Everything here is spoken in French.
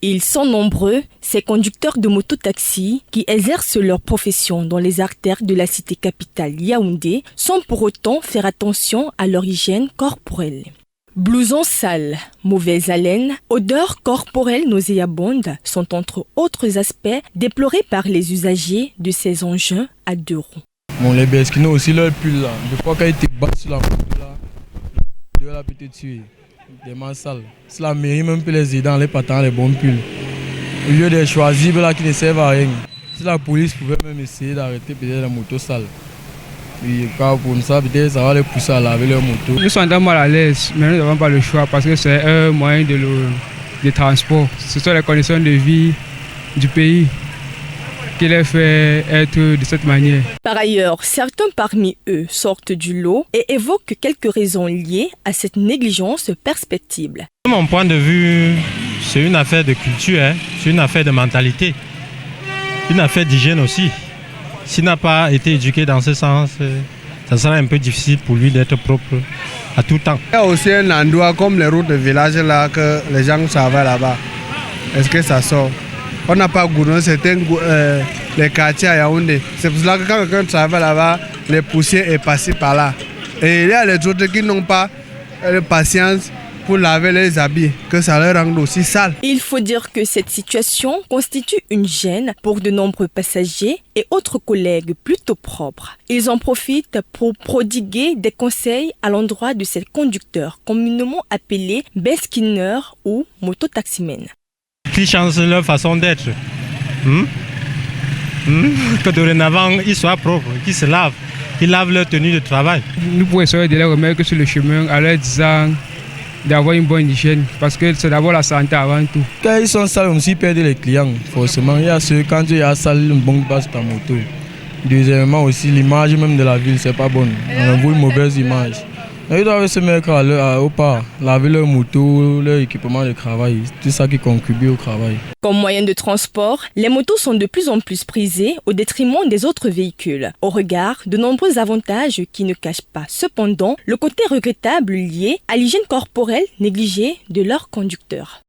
Ils sont nombreux, ces conducteurs de mototaxi qui exercent leur profession dans les artères de la cité capitale Yaoundé sans pour autant faire attention à leur hygiène corporelle. Blouson sale, mauvaise haleine, odeur corporelle nauséabonde sont entre autres aspects déplorés par les usagers de ces engins à 2 roues. Bon, les Besquinots aussi, leur pull là, des fois quand ils te battent sur la moto là, de la peut te tuer, des mains sales. Si la mairie même peut les aider en les patant les bons pulls. Au lieu de choisir là qui ne servent à rien. Si la police pouvait même essayer d'arrêter peut-être les motos sales. Et comme ça, peut-être ça va les pousser à laver leur moto. Nous sommes mal à l'aise, mais nous n'avons pas le choix parce que c'est un moyen de transport. Ce sont les conditions de vie du pays qui les fait être de cette manière. Par ailleurs, certains parmi eux sortent du lot et évoquent quelques raisons liées à cette négligence perceptible. De mon point de vue, c'est une affaire de culture, c'est une affaire de mentalité, une affaire d'hygiène aussi. S'il n'a pas été éduqué dans ce sens, ça sera un peu difficile pour lui d'être propre à tout temps. Il y a aussi un endroit comme les routes de village là que les gens savent là-bas. Est-ce que ça sort? On n'a pas goûté certains les quartiers à Yaoundé. C'est pour cela que quand quelqu'un travaille là-bas, les poussières est passé par là. Et il y a les autres qui n'ont pas de patience pour laver les habits, que ça leur rend aussi sale. Il faut dire que cette situation constitue une gêne pour de nombreux passagers et autres collègues plutôt propres. Ils en profitent pour prodiguer des conseils à l'endroit de ces conducteurs communément appelés beskineurs ou mototaximens. Qu'ils changent leur façon d'être. Que dorénavant, ils soient propres, qu'ils se lavent, qu'ils lavent leur tenue de travail. Nous pouvons essayer de les remettre sur le chemin en leur disant d'avoir une bonne hygiène parce que c'est d'abord la santé avant tout. Quand ils sont sales, on aussi perd les clients. Forcément, il y a ceux, quand il y a sale, une bonne base ta moto. Deuxièmement aussi, l'image même de la ville, c'est pas bonne. On envoie une mauvaise image. Ils doivent se mettre au pas, laver leur moto, leur équipement de travail, tout ça qui contribue au travail. Comme moyen de transport, les motos sont de plus en plus prisées au détriment des autres véhicules, au regard de nombreux avantages qui ne cachent pas cependant le côté regrettable lié à l'hygiène corporelle négligée de leurs conducteurs.